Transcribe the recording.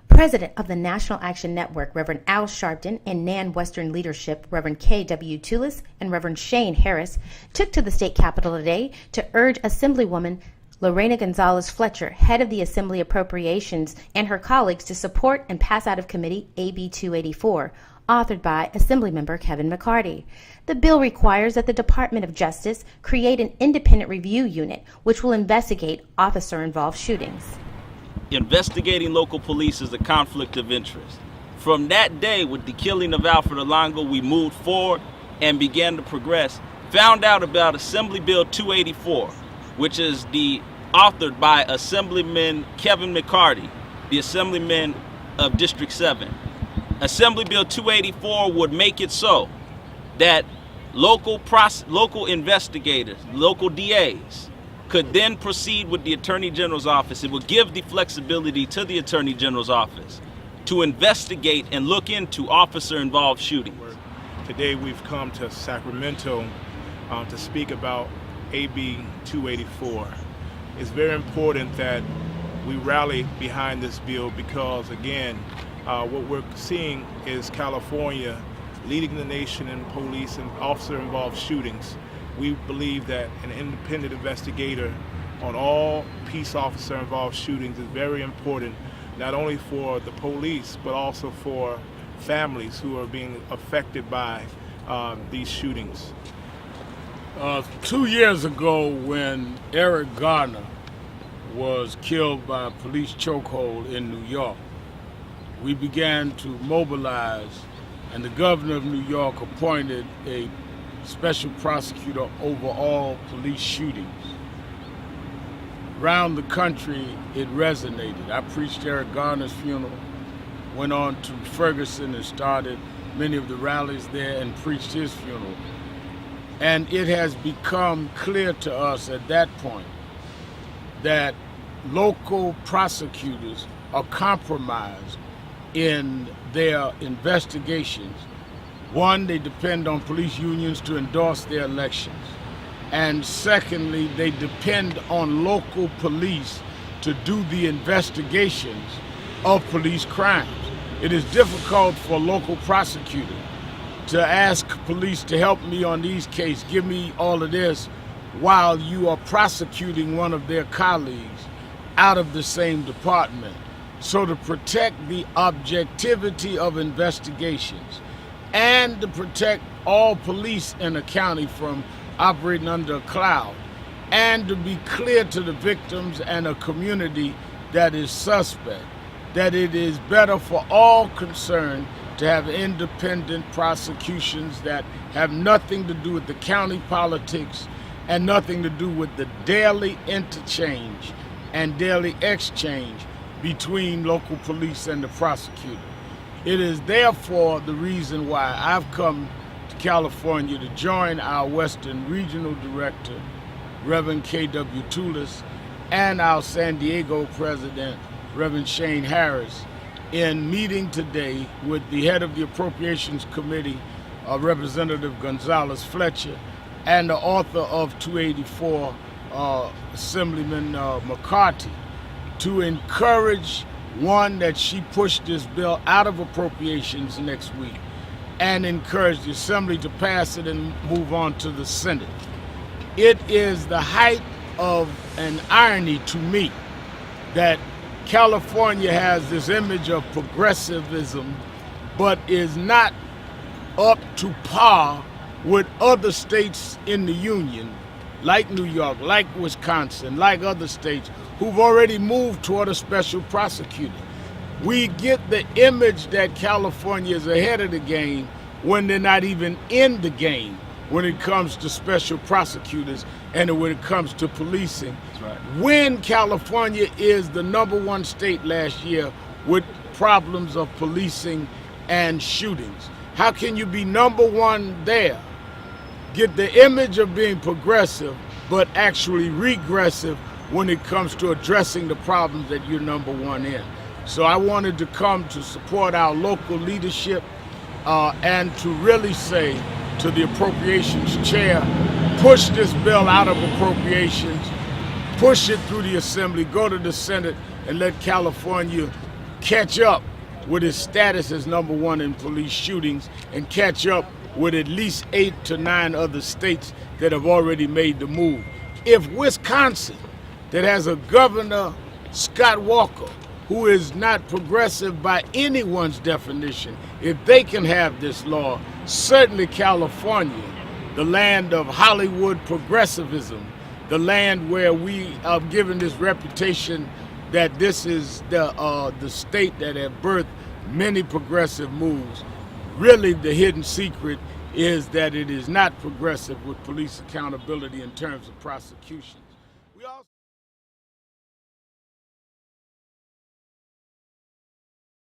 President of the National Action Network, Reverend Al Sharpton, and NAN Western Leadership, Reverend K.W. Tullos and Reverend Shane Harris, took to the state capitol today to urge Assemblywoman Lorena Gonzales-Fletcher, head of the Assembly Appropriations, and her colleagues to support and pass out of committee AB 284, authored by Assemblymember Kevin McCarty. The bill requires that the Department of Justice create an independent review unit which will investigate officer-involved shootings. Investigating local police is a conflict of interest. From that day, with the killing of Alfred Alongo, we moved forward and began to progress. Found out about Assembly Bill 284, which is authored by Assemblyman Kevin McCarty, the Assemblyman of District 7. Assembly Bill 284 would make it so that local investigators, local DAs, could then proceed with the Attorney General's office. It would give the flexibility to the Attorney General's office to investigate and look into officer-involved shootings. Today we've come to Sacramento to speak about AB 284. It's very important that we rally behind this bill because, again, what we're seeing is California leading the nation in police and officer-involved shootings. We believe that an independent investigator on all peace officer-involved shootings is very important, not only for the police, but also for families who are being affected by these shootings. 2 years ago, when Eric Garner was killed by a police chokehold in New York, we began to mobilize, and the governor of New York appointed a special prosecutor over all police shootings. Around the country, it resonated. I preached Eric Garner's funeral, went on to Ferguson and started many of the rallies there and preached his funeral. And it has become clear to us at that point that local prosecutors are compromised in their investigations. One, they depend on police unions to endorse their elections. And secondly, they depend on local police to do the investigations of police crimes. It is difficult for a local prosecutor to ask police to help me on these cases, give me all of this, while you are prosecuting one of their colleagues out of the same department. So to protect the objectivity of investigations and to protect all police in a county from operating under a cloud, and to be clear to the victims and a community that is suspect, that it is better for all concerned to have independent prosecutions that have nothing to do with the county politics and nothing to do with the daily interchange and daily exchange between local police and the prosecutor. It is therefore the reason why I've come to California to join our Western Regional Director, Reverend K.W. Tullos, and our San Diego President, Reverend Shane Harris, in meeting today with the head of the Appropriations Committee, Representative Gonzales-Fletcher, and the author of 284, Assemblyman McCarty, to encourage, one, that she push this bill out of appropriations next week, and encourage the Assembly to pass it and move on to the Senate. It is the height of an irony to me that California has this image of progressivism, but is not up to par with other states in the Union, like New York, like Wisconsin, like other states, who've already moved toward a special prosecutor. We get the image that California is ahead of the game when they're not even in the game when it comes to special prosecutors and when it comes to policing. That's right. When California is the #1 state last year with problems of policing and shootings. How can you be #1 there, get the image of being progressive, but actually regressive when it comes to addressing the problems that you're #1 in? So I wanted to come to support our local leadership and to really say to the Appropriations Chair, push this bill out of appropriations, push it through the Assembly, go to the Senate, and let California catch up with its status as #1 in police shootings and catch up with at least 8 to 9 other states that have already made the move. If Wisconsin, that has a governor, Scott Walker, who is not progressive by anyone's definition, if they can have this law, certainly California, the land of Hollywood progressivism, the land where we are given this reputation that this is the state that have birthed many progressive moves. Really, the hidden secret is that it is not progressive with police accountability in terms of prosecutions.